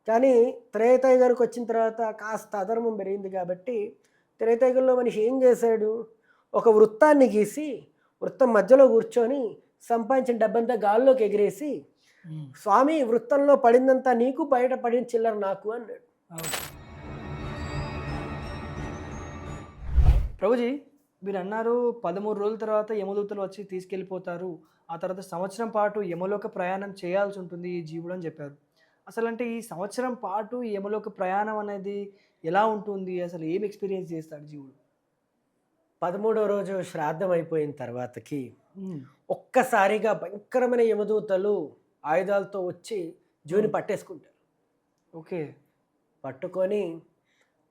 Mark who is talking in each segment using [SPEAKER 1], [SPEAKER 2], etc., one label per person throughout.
[SPEAKER 1] కానీ త్రేతాయుగానికి వచ్చిన తర్వాత కాస్త అధర్మం పెరిగింది కాబట్టి త్రేతాయుగంలో మనిషి ఏం చేశాడు? ఒక వృత్తాన్ని గీసి వృత్తం మధ్యలో కూర్చొని సంపాదించిన డబ్బంతా గాల్లోకి ఎగిరేసి
[SPEAKER 2] హ్మ్.
[SPEAKER 1] స్వామి వృత్తంలో పడిందంతా నీకు, బయట పడిన చిల్లర నాకు అన్నాడు.
[SPEAKER 2] అవును. ప్రభుజీ మీరన్నారు 13 రోజుల తర్వాత యమదూతలు వచ్చి తీసుకెళ్ళిపోతారు. ఆ తర్వాత సంవత్సరం పాటు యమలోక ప్రయాణం చేయాల్సుంటుంది ఈ జీవుడు అని చెప్పారు. అసలంటే ఈ సంవత్సరం పాటు ఈ యమలోక ప్రయాణం అనేది ఎలా ఉంటుంది? అసలు ఏం ఎక్స్‌పీరియన్స్ చేస్తాడు జీవుడు?
[SPEAKER 1] 13వ రోజు శ్రాద్ధం అయిపోయిన తర్వాతకి
[SPEAKER 2] హ్మ్.
[SPEAKER 1] ఒక్కసారిగా భయంకరమైన యమదూతలు ఆయుధాలతో వచ్చి జీవుని
[SPEAKER 2] హ్మ్.
[SPEAKER 1] పట్టేసుకుంటారు.
[SPEAKER 2] ఓకే.
[SPEAKER 1] పట్టుకొని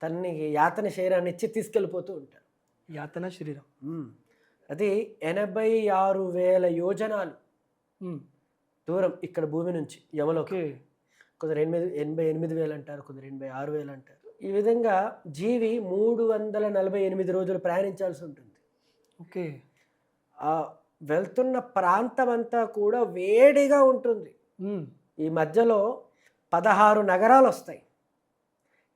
[SPEAKER 1] తనని యాతన శరీరాన్ని ఇచ్చి తీసుకెళ్ళిపోతూ ఉంటారు.
[SPEAKER 2] యాతన శరీరం.
[SPEAKER 1] హ్మ్. అది 86,000 యోజనాలు
[SPEAKER 2] హ్మ్.
[SPEAKER 1] దూరం ఇక్కడ భూమి నుంచి యమలోకం.
[SPEAKER 2] ఓకే.
[SPEAKER 1] కొందరు 88,000 అంటారు, కొందరు 86,000 అంటారు. ఈ విధంగా జీవి 348 రోజులు ప్రయాణించాల్సి ఉంటుంది.
[SPEAKER 2] ఓకే.
[SPEAKER 1] ఆ వెళ్తున్న ప్రాంతం అంతా కూడా వేడిగా ఉంటుంది.
[SPEAKER 2] హ్మ్.
[SPEAKER 1] ఈ మధ్యలో 16 నగరాలు వస్తాయి.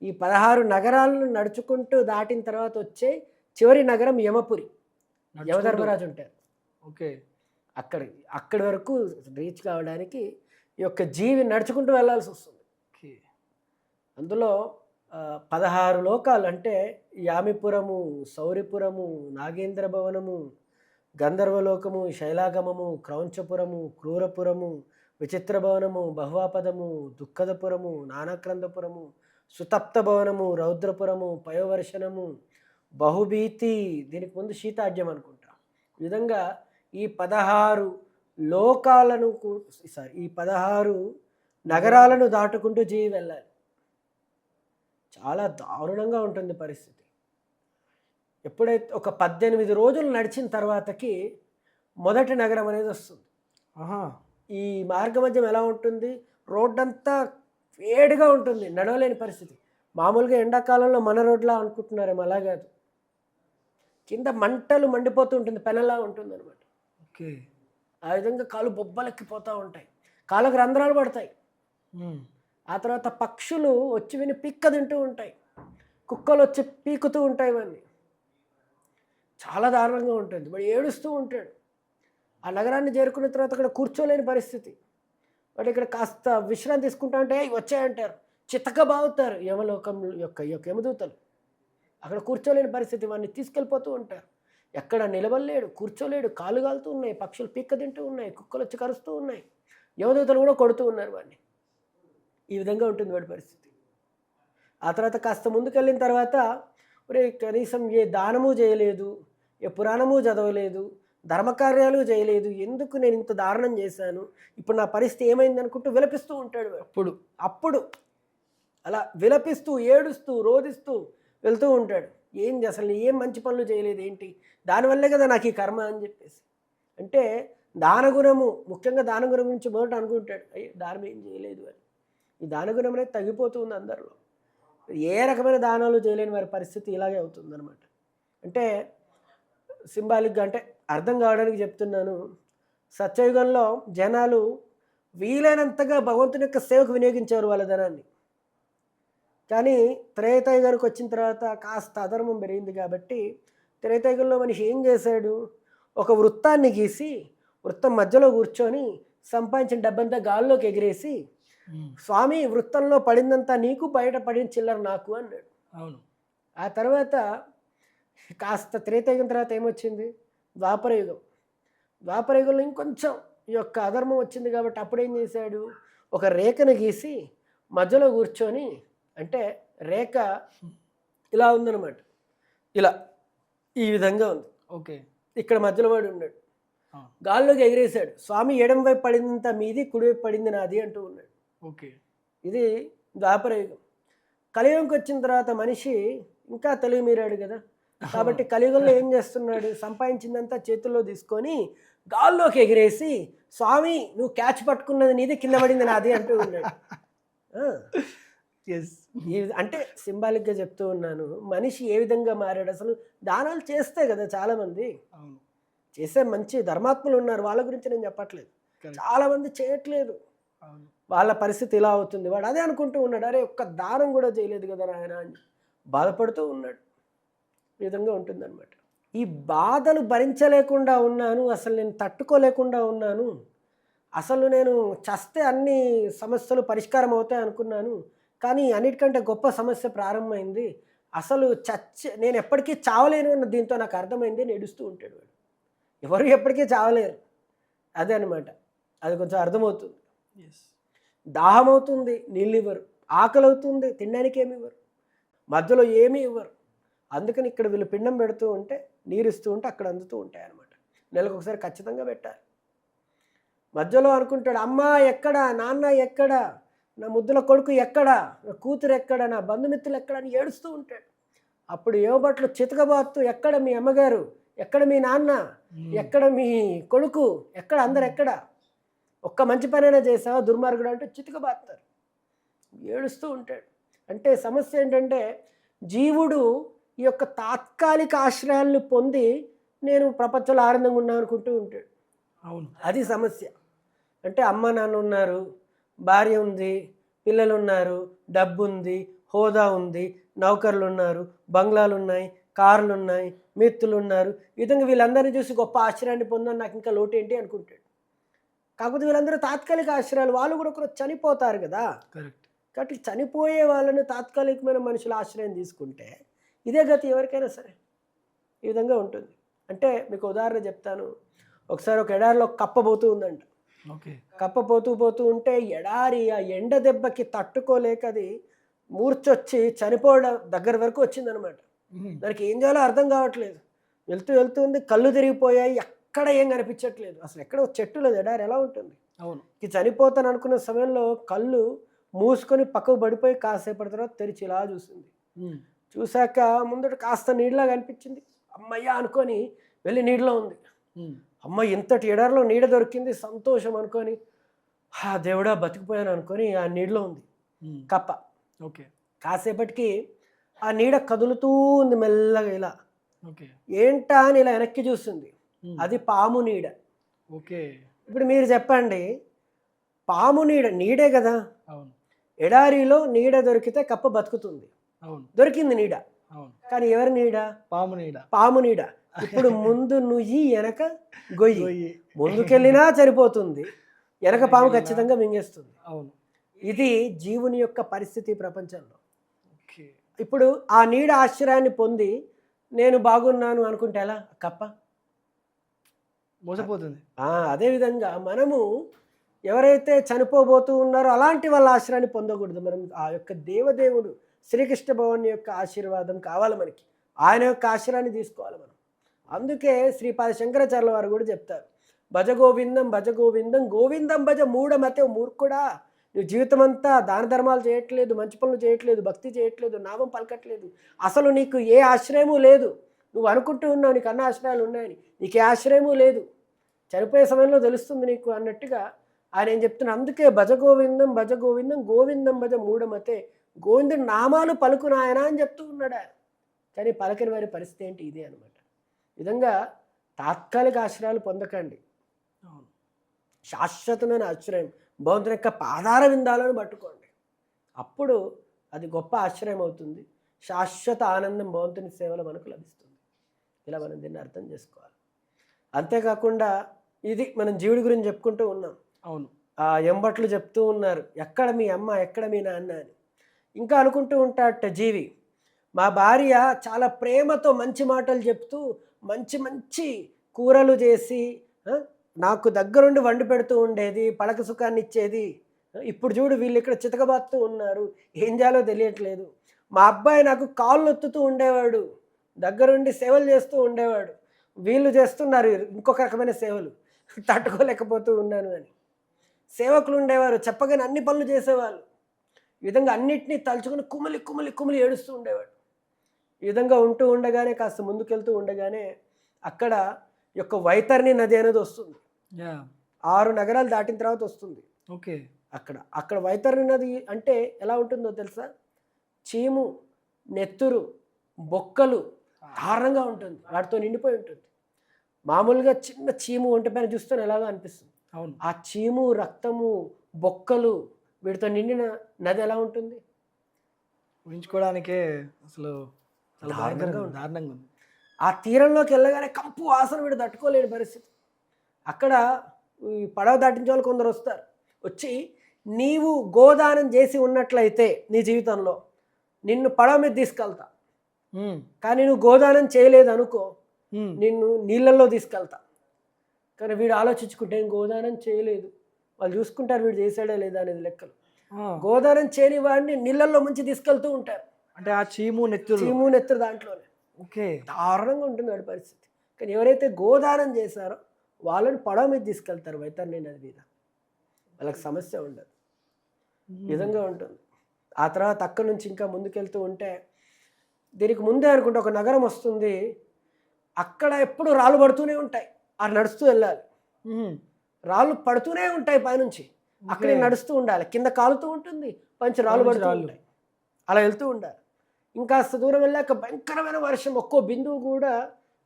[SPEAKER 1] ఈ 16 నగరాలను నడుచుకుంటూ దాటిన తర్వాత వచ్చే చివరి నగరం యమపురి.
[SPEAKER 2] నడుచుకుంటూ.
[SPEAKER 1] యమధర్మరాజు ఉంటారు.
[SPEAKER 2] ఓకే.
[SPEAKER 1] అక్కడి వరకు రీచ్ కావడానికి ఈ యొక్క జీవి నడుచుకుంటూ వెళ్ళాల్సి వస్తుంది.
[SPEAKER 2] ఓకే.
[SPEAKER 1] అందులో 16 లోకాలు అంటే యామిపురము, సౌరిపురము, నాగేంద్ర భవనము, గంధర్వలోకము, శైలాగమము, క్రౌంచపురము, క్రూరపురము, విచిత్ర భవనము, బహువాపదము, దుఃఖదపురము, నానక్రందపురము, సుతప్త భవనము, రౌద్రపురము, పయోవర్షణము, బహుభీతి, దీనికి ముందు శీతాడ్యం అనుకుంటా. ఈ విధంగా ఈ 16 లోకాలను ఈ 16 నగరాలను దాటుకుంటూ జీవి వెళ్ళాలి. చాలా దారుణంగా ఉంటుంది పరిస్థితి. ఎప్పుడైతే ఒక 18 రోజులు నడిచిన తర్వాతకి మొదటి నగరం అనేది వస్తుంది.
[SPEAKER 2] ఆహా!
[SPEAKER 1] ఈ మార్గమధ్యం ఎలా ఉంటుంది? రోడ్డంతా వేడిగా ఉంటుంది, నడవలేని పరిస్థితి. మామూలుగా ఎండాకాలంలో మన రోడ్లా అనుకుంటున్నారేమో, అలా కాదు. కింద మంటలు మండిపోతూ ఉంటుంది, పెనలా ఉంటుంది అనమాట.
[SPEAKER 2] ఓకే.
[SPEAKER 1] ఆ విధంగా కాళ్ళు బొబ్బలెక్కిపోతూ ఉంటాయి, కాళ్ళకు రంధ్రాలు పడతాయి.
[SPEAKER 2] హ్మ్.
[SPEAKER 1] ఆ తర్వాత పక్షులు వచ్చి విని పిక్క తింటూ ఉంటాయి, కుక్కలు వచ్చి పీకుతూ ఉంటాయి. ఇవన్నీ చాలా దారుణంగా ఉంటుంది. వాడు ఏడుస్తూ ఉంటాడు. ఆ నగరాన్ని చేరుకున్న తర్వాత అక్కడ కూర్చోలేని పరిస్థితి. వాడు ఇక్కడ కాస్త విశ్రాంతి తీసుకుంటా అంటే వచ్చాయంటారు, చితకబావుతారు యమలోకం ఈ యొక్క యమదూతలు. అక్కడ కూర్చోలేని పరిస్థితి, వాడిని తీసుకెళ్ళిపోతూ ఉంటారు. ఎక్కడ నిలబడలేడు, కూర్చోలేడు, కాలు కాలుతూ ఉన్నాయి, పక్షులు పీక్క తింటూ ఉన్నాయి, కుక్కలు వచ్చి కరుస్తూ ఉన్నాయి, యమదూతలు కూడా కొడుతూ ఉన్నారు వాడిని. ఈ విధంగా ఉంటుంది వాడి పరిస్థితి. ఆ తర్వాత కాస్త ముందుకెళ్ళిన తర్వాత ఒరే కనీసం ఏ దానము చేయలేదు, ఏ పురాణము చదవలేదు, ధర్మకార్యాలు చేయలేదు, ఎందుకు నేను ఇంత దారుణం చేశాను, ఇప్పుడు నా పరిస్థితి ఏమైంది అనుకుంటూ విలపిస్తూ ఉంటాడు. అప్పుడు అలా విలపిస్తూ, ఏడుస్తూ, రోదిస్తూ వెళ్తూ ఉంటాడు. ఏంది అసలు ఏం మంచి పనులు చేయలేదు ఏంటి, దానివల్లే కదా నాకు ఈ కర్మ అని చెప్పేసి. అంటే దానగుణము, ముఖ్యంగా దానగుణం గురించి మొదట అనుకుంటాడు, అయ్యో దానం ఏం చేయలేదు అని. ఈ దానగుణం అనేది తగ్గిపోతుంది అందరిలో. ఏ రకమైన దానాలు చేయలేని వారి పరిస్థితి ఇలాగే అవుతుంది అనమాట. అంటే సింబాలిక్గా, అంటే అర్థం కావడానికి చెప్తున్నాను. సత్యయుగంలో జనాలు వీలైనంతగా భగవంతుని యొక్క సేవకు వినియోగించారు వాళ్ళ ధనాన్ని. కానీ త్రేతాయుగానికి వచ్చిన తర్వాత కాస్త అధర్మం పెరిగింది కాబట్టి త్రేతాయుగంలో మనిషి ఏం చేశాడు? ఒక వృత్తాన్ని గీసి వృత్తం మధ్యలో కూర్చొని సంపాదించిన డబ్బంతా గాల్లోకి ఎగిరేసి
[SPEAKER 2] హ్మ్.
[SPEAKER 1] స్వామి వృత్తంలో పడిందంతా నీకు, బయట పడిన చిల్లర నాకు అన్నాడు.
[SPEAKER 2] అవును.
[SPEAKER 1] ఆ తర్వాత కాస్త త్రేతాయుగం తర్వాత ఏమొచ్చింది? ద్వాపరయుగం. ద్వాపరయుగంలో ఇంకొంచెం ఈ యొక్క అధర్మం వచ్చింది కాబట్టి అప్పుడు ఏం చేశాడు? ఒక రేఖను గీసి మధ్యలో కూర్చొని, అంటే రేఖ ఇలా ఉందన్నమాట, ఇలా ఈ విధంగా ఉంది.
[SPEAKER 2] ఓకే.
[SPEAKER 1] ఇక్కడ మధ్యలో వాడు ఉన్నాడు,
[SPEAKER 2] ఆ!
[SPEAKER 1] గాల్లోకి ఎగిరేశాడు. స్వామి ఎడమ వైపు పడిందంతా మీది, కుడివైపు పడింది నాది అంటూ ఉన్నాడు.
[SPEAKER 2] ఓకే.
[SPEAKER 1] ఇది ద్వాపరయుగం. కలియుగంకి వచ్చిన తర్వాత మనిషి ఇంకా తెలివి మీరాడు కదా, కాబట్టి కలియుగంలో ఏం చేస్తున్నాడు? సంపాదించిందంతా చేతుల్లో తీసుకొని గాల్లోకి ఎగిరేసి స్వామి నువ్వు క్యాచ్ పట్టుకున్నది నీది, కింద పడింది నాది అంటూ ఉన్నాడు.
[SPEAKER 2] యెస్.
[SPEAKER 1] అంటే సింబాలిక్గా చెప్తూ ఉన్నాను, మనిషి ఏ విధంగా మారాడు. అసలు దానాలు చేస్తే కదా చాలామంది
[SPEAKER 2] అవును.
[SPEAKER 1] చేసే మంచి ధర్మాత్ములు ఉన్నారు, వాళ్ళ గురించి నేను చెప్పట్లేదు.
[SPEAKER 2] కరెక్ట్.
[SPEAKER 1] చాలామంది చేయట్లేదు.
[SPEAKER 2] అవును.
[SPEAKER 1] వాళ్ళ పరిస్థితి ఇలా అవుతుంది. వాడు అదే అనుకుంటూ ఉన్నాడు, అరే ఒక్క దానం కూడా చేయలేదు కదా నాయన అని బాధపడుతూ ఉన్నాడు. ఈ విధంగా ఉంటుందన్నమాట. ఈ బాధలు భరించలేకుండా ఉన్నాను, అసలు నేను తట్టుకోలేకుండా ఉన్నాను, అసలు నేను చస్తే అన్ని సమస్యలు పరిష్కారం అవుతాయి అనుకున్నాను, కానీ అన్నిటికంటే గొప్ప సమస్య ప్రారంభమైంది, అసలు నేను ఎప్పటికీ చావలేను అన్న దీంతో నాకు అర్థమైంది అని ఏడుస్తూ ఉంటాడు వాడు. ఎవరు ఎప్పటికీ చావలేరు, అదే అనమాట. అది కొంచెం అర్థమవుతుంది. దాహం అవుతుంది, నీళ్ళు ఇవ్వరు. ఆకలి అవుతుంది, తినడానికి ఏమి ఇవ్వరు. మధ్యలో ఏమీ ఇవ్వరు. అందుకని ఇక్కడ వీళ్ళు పిండం పెడుతూ ఉంటే, నీరు ఇస్తూ ఉంటే అక్కడ అందుతూ ఉంటాయి అన్నమాట. నెలకు ఒకసారి ఖచ్చితంగా పెట్టాలి. మధ్యలో అనుకుంటాడు, అమ్మ ఎక్కడా, నాన్న ఎక్కడా, నా ముద్దుల కొడుకు ఎక్కడా, నా కూతురు ఎక్కడా, నా బంధుమిత్రులు ఎక్కడా అని ఏడుస్తూ ఉంటాడు. అప్పుడు యోబట్లు చితకబాత్తు, ఎక్కడ మీ అమ్మగారు, ఎక్కడ మీ నాన్న, ఎక్కడ మీ కొడుకు, ఎక్కడ అందరు ఎక్కడ, ఒక్క మంచి పనైనా చేసావా దుర్మార్గుడు అంటే చితకబాస్తారు, ఏడుస్తూ ఉంటాడు. అంటే సమస్య ఏంటంటే జీవుడు ఈ యొక్క తాత్కాలిక ఆశ్రయాలను పొంది నేను ప్రపంచంలో ఆనందంగా ఉన్నా అనుకుంటూ ఉంటాడు.
[SPEAKER 2] అవును,
[SPEAKER 1] అది సమస్య. అంటే అమ్మ నాన్న ఉన్నారు, భార్య ఉంది, పిల్లలు ఉన్నారు, డబ్బు ఉంది, హోదా ఉంది, నౌకర్లు ఉన్నారు, బంగ్లాలు ఉన్నాయి, కార్లు ఉన్నాయి, మిత్రులు ఉన్నారు. ఈ విధంగా వీళ్ళందరినీ చూసి గొప్ప ఆశ్రయాన్ని పొందని నాకు ఇంకా లోటు ఏంటి అనుకుంటాడు. కాకపోతే వీళ్ళందరూ తాత్కాలిక ఆశ్రయాలు, వాళ్ళు కూడా ఒకరు చనిపోతారు కదా.
[SPEAKER 2] కరెక్ట్.
[SPEAKER 1] కాబట్టి చనిపోయే వాళ్ళని తాత్కాలికమైన మనుషుల ఆశ్రయం తీసుకుంటే ఇదే గతి ఎవరికైనా సరే. ఈ విధంగా ఉంటుంది. అంటే మీకు ఉదాహరణ చెప్తాను. ఒకసారి ఒక ఎడారిలో కప్ప పోతూ ఉందంట.
[SPEAKER 2] ఓకే.
[SPEAKER 1] కప్ప పోతూ ఉంటే ఎడారి ఆ ఎండ దెబ్బకి తట్టుకోలేక అది మూర్చొచ్చి చనిపోవడం దగ్గర వరకు వచ్చిందనమాట. దానికి ఏం చేయాలో అర్థం కావట్లేదు. వెళ్తుంది, కళ్ళు తిరిగిపోయాయి, ఎక్కడ ఏం కనిపించట్లేదు, అసలు ఎక్కడ చెట్టు లేదు, ఎడారి ఎలా ఉంటుంది.
[SPEAKER 2] అవును.
[SPEAKER 1] చనిపోతాను అనుకున్న సమయంలో కళ్ళు మూసుకొని పక్కకు పడిపోయి కాసేపటి తర్వాత తెరిచి ఇలా చూసింది. చూశాక ముందట కాస్త నీళ్ళలా కనిపించింది. అమ్మయ్య అనుకొని వెళ్ళి నీడలో ఉంది. అమ్మ ఇంతటి ఎడారిలో నీడ దొరికింది, సంతోషం అనుకొని దేవుడా బతికిపోయాను అనుకొని ఆ నీడలో ఉంది కప్ప.
[SPEAKER 2] ఓకే.
[SPEAKER 1] కాసేపటికి ఆ నీడ కదులుతూ ఉంది మెల్లగా ఇలా.
[SPEAKER 2] ఓకే.
[SPEAKER 1] ఏంటా అని ఇలా వెనక్కి చూస్తుంది. అది పాము నీడ.
[SPEAKER 2] ఓకే.
[SPEAKER 1] ఇప్పుడు మీరు చెప్పండి, పాము నీడే కదా.
[SPEAKER 2] అవును.
[SPEAKER 1] ఎడారిలో నీడ దొరికితే కప్ప బతుకుతుంది.
[SPEAKER 2] అవును,
[SPEAKER 1] దొరికింది నీడ.
[SPEAKER 2] అవును.
[SPEAKER 1] కానీ ఎవరి నీడ?
[SPEAKER 2] పాము నీడ.
[SPEAKER 1] ఇప్పుడు ముందు నుయ్యి, వెనక గొయ్యి. ముందుకెళ్ళినా సరిపోతుంది, వెనక పాము ఖచ్చితంగా మింగేస్తుంది.
[SPEAKER 2] అవును.
[SPEAKER 1] ఇది జీవుని యొక్క పరిస్థితి ప్రపంచంలో.
[SPEAKER 2] ఓకే.
[SPEAKER 1] ఇప్పుడు ఆ నీడ ఆశ్రయాన్ని పొంది నేను బాగున్నాను అనుకుంటే ఎలా? కప్ప
[SPEAKER 2] మోసపోతుంది.
[SPEAKER 1] అదేవిధంగా మనము ఎవరైతే చనిపోబోతూ ఉన్నారో అలాంటి వాళ్ళ ఆశ్రయాన్ని పొందకూడదు. మనం ఆ యొక్క దేవదేవుడు శ్రీకృష్ణ భగవాన్ యొక్క ఆశీర్వాదం కావాలి మనకి, ఆయన యొక్క ఆశ్రయాన్ని తీసుకోవాలి మనం. అందుకే శ్రీపాద శంకరాచార్యుల వారు కూడా చెప్తారు, భజ గోవిందం భజ గోవిందం గోవిందం భజ మూఢమతే మూర్ఖుడా. నువ్వు జీవితం అంతా దాన ధర్మాలు చేయట్లేదు, మంచి పనులు చేయట్లేదు, భక్తి చేయట్లేదు, నామం పలకట్లేదు, అసలు నీకు ఏ ఆశ్రయము లేదు. నువ్వు అనుకుంటూ ఉన్నావు నీకు అన్న ఆశ్రయాలు ఉన్నాయని, నీకు ఏ ఆశ్రయము లేదు, చనిపోయే సమయంలో తెలుస్తుంది నీకు అన్నట్టుగా ఆయన ఏం చెప్తున్నా. అందుకే భజ గోవిందం గోవిందం భజ మూఢమతే, గోవిందుడి నామాలు పలుకునాయన అని చెప్తూ ఉన్నాడు ఆయన. కానీ పలకని వారి పరిస్థితి ఏంటి? ఇదే అనమాట. విధంగా తాత్కాలిక ఆశ్రయాలు పొందకండి. శాశ్వతమైన ఆశ్రయం భగవంతుని యొక్క పాదార విందాలను పట్టుకోండి. అప్పుడు అది గొప్ప ఆశ్రయం అవుతుంది. శాశ్వత ఆనందం భగవంతుని సేవలో మనకు లభిస్తుంది. ఇలా మనం దీన్ని అర్థం చేసుకోవాలి. అంతేకాకుండా ఇది మనం జీవుడి గురించి చెప్పుకుంటూ ఉన్నాం.
[SPEAKER 2] అవును.
[SPEAKER 1] ఎంబట్లు చెప్తూ ఉన్నారు, ఎక్కడ మీ అమ్మ, ఎక్కడ మీ నాన్న అని. ఇంకా అనుకుంటూ ఉంటాడట జీవి, మా భార్య చాలా ప్రేమతో మంచి మాటలు చెప్తూ మంచి మంచి కూరలు చేసి నాకు దగ్గరుండి వండి పెడుతూ ఉండేది, పడక సుఖాన్ని ఇచ్చేది. ఇప్పుడు చూడు వీళ్ళు ఇక్కడ చితకబాత్తూ ఉన్నారు, ఏం చేయాలో తెలియట్లేదు. మా అబ్బాయి నాకు కాళ్ళు ఒత్తుతూ ఉండేవాడు, దగ్గరుండి సేవలు చేస్తూ ఉండేవాడు, వీళ్ళు చేస్తున్నారు ఇంకొక రకమైన సేవలు, తట్టుకోలేకపోతూ ఉన్నాను అని. సేవకులు ఉండేవారు, చెప్పగానే అన్ని పనులు చేసేవాళ్ళు. ఈ విధంగా అన్నిటినీ తలుచుకుని కుమిలి కుమిలి కుమిలి ఏడుస్తూ ఉండేవాడు. ఈ విధంగా ఉంటూ ఉండగానే కాస్త ముందుకెళ్తూ ఉండగానే అక్కడ యొక్క వైతరణి నది అనేది వస్తుంది. 6 నగరాలు దాటిన తర్వాత వస్తుంది.
[SPEAKER 2] ఓకే.
[SPEAKER 1] అక్కడ వైతరణి నది అంటే ఎలా ఉంటుందో తెలుసా? చీము, నెత్తురు, బొక్కలు దారుణంగా ఉంటుంది, వాటితో నిండిపోయి ఉంటుంది. మామూలుగా చిన్న చీము ఒంటి పైన చూస్తే ఎలాగో అనిపిస్తుంది.
[SPEAKER 2] అవును.
[SPEAKER 1] ఆ చీము, రక్తము, బొక్కలు వీడితో నిండిన నది ఎలా ఉంటుంది?
[SPEAKER 2] ఊహించుకోవడానికే అసలు చాలా భయంకరంగా
[SPEAKER 1] దారుణంగా
[SPEAKER 2] ఉంది, దారుణంగా ఉంది.
[SPEAKER 1] ఆ తీరంలోకి వెళ్ళగానే కంపు వాసన వీడు తట్టుకోలేని పరిస్థితి. అక్కడ ఈ పడవ దాటించే వాళ్ళు కొందరు వస్తారు. వచ్చి నీవు గోదానం చేసి ఉన్నట్లయితే నీ జీవితంలో నిన్ను పడవ మీద తీసుకెళ్తా,
[SPEAKER 2] ఉమ్,
[SPEAKER 1] కానీ నువ్వు గోదానం చేయలేదు అనుకో
[SPEAKER 2] ఉమ్,
[SPEAKER 1] నిన్ను నీళ్ళల్లో తీసుకెళ్తా. కానీ వీడు ఆలోచించుకుంటే నేను గోదానం చేయలేదు, వాళ్ళు చూసుకుంటారు వీడు చేశాడా లేదా అనేది లెక్కలు.
[SPEAKER 2] ఆ,
[SPEAKER 1] గోదానం చేయని వాడిని నీళ్ళల్లో ముంచి తీసుకెళ్తూ ఉంటారు,
[SPEAKER 2] అంటే ఆ చీము నెత్తురు.
[SPEAKER 1] చీము నెత్తురు దాంట్లోనే.
[SPEAKER 2] ఓకే.
[SPEAKER 1] దారుణంగా ఉంటుంది వాడి పరిస్థితి. కానీ ఎవరైతే గోదానం చేశారో వాళ్ళని పడవ మీద తీసుకెళ్తారు వైతరణి నది మీద, వాళ్ళకి సమస్య ఉండదు. ఈ విధంగా ఉంటుంది. ఆ తర్వాత అక్కడి నుంచి ఇంకా ముందుకెళ్తూ ఉంటే దీనికి ముందే అనుకుంటే ఒక నగరం వస్తుంది. అక్కడ ఎప్పుడు రాళ్ళు పడుతూనే ఉంటాయి, ఆ నడుస్తూ వెళ్ళాలి.
[SPEAKER 2] ఉమ్,
[SPEAKER 1] రాళ్ళు పడుతూనే ఉంటాయి పైనుంచి, అక్కడే నడుస్తూ ఉండాలి. కింద కాలుతూ ఉంటుంది, పైనుంచి రాళ్ళు పడుతూ ఉంటాయి, అలా వెళ్తూ ఉండాలి. ఇంకాస్త దూరం వెళ్ళాక భయంకరమైన వర్షం, ఒక్కో బిందువు కూడా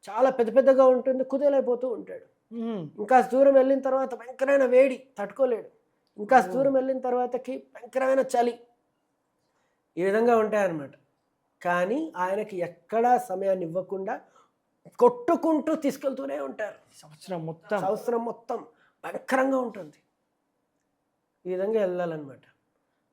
[SPEAKER 1] చాలా పెద్ద పెద్దగా ఉంటుంది, కుదేలైపోతూ ఉంటాడు.
[SPEAKER 2] ఉమ్,
[SPEAKER 1] ఇంకాస్త దూరం వెళ్ళిన తర్వాత భయంకరమైన వేడి తట్టుకోలేడు, ఇంకాస్త దూరం వెళ్ళిన తర్వాతకి భయంకరమైన చలి. ఈ విధంగా ఉంటాయన్నమాట. కానీ ఆయనకి ఎక్కడా సమయాన్ని ఇవ్వకుండా కొట్టుకుంటూ తీసుకెళ్తూనే ఉంటారు. సంవత్సరం మొత్తం భయంకరంగా ఉంటుంది. ఈ విధంగా వెళ్ళాలన్నమాట.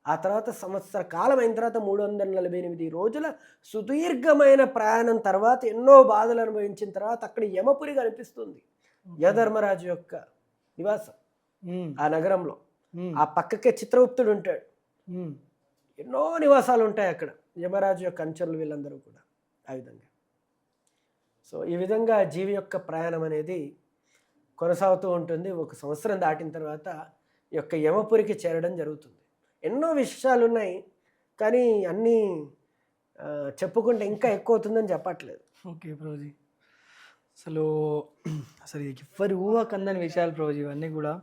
[SPEAKER 1] ఆ తర్వాత సంవత్సర కాలం అయిన తర్వాత 348 రోజుల సుదీర్ఘమైన ప్రయాణం తర్వాత ఎన్నో బాధలు అనుభవించిన తర్వాత అక్కడ యమపురి కనిపిస్తుంది, యధర్మరాజు యొక్క నివాసం. ఆ నగరంలో ఆ పక్కకే చిత్రగుప్తుడు ఉంటాడు. ఎన్నో నివాసాలు ఉంటాయి అక్కడ, యమరాజు యొక్క అనుచరులు వీళ్ళందరూ కూడా. ఆ విధంగా సో ఈ విధంగా జీవి యొక్క ప్రయాణం అనేది కొనసాగుతూ ఉంటుంది. ఒక సంవత్సరం దాటిన తర్వాత ఈ యొక్క యమపురికి చేరడం జరుగుతుంది. ఎన్నో విషయాలు ఉన్నాయి, కానీ అన్నీ చెప్పుకుంటే ఇంకా ఎక్కువ అవుతుందని చెప్పట్లేదు.
[SPEAKER 2] ఓకే ప్రభుజీ, అసలు ఎవరి ఊహకందని విషయాలు ప్రభుజీ ఇవన్నీ కూడా.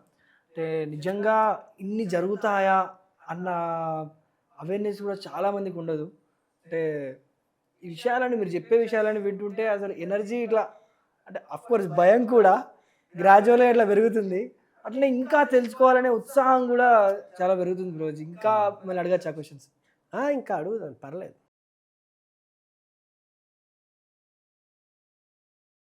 [SPEAKER 2] అంటే నిజంగా ఇన్ని జరుగుతాయా అన్న అవేర్నెస్ కూడా చాలామందికి ఉండదు. అంటే ఈ విషయాలని, మీరు చెప్పే విషయాలని వింటుంటే అసలు ఎనర్జీ ఇట్లా, అంటే అఫ్కోర్స్ భయం కూడా గ్రాడ్యువల్గా ఇట్లా పెరుగుతుంది. అట్లనే ఇంకా తెలుసుకోవాలనే ఉత్సాహం కూడా చాలా పెరుగుతుంది రోజు. ఇంకా మిమ్మల్ని అడగచ్చా క్వశ్చన్స్?
[SPEAKER 1] ఇంకా అడుగుదాం, పర్లేదు.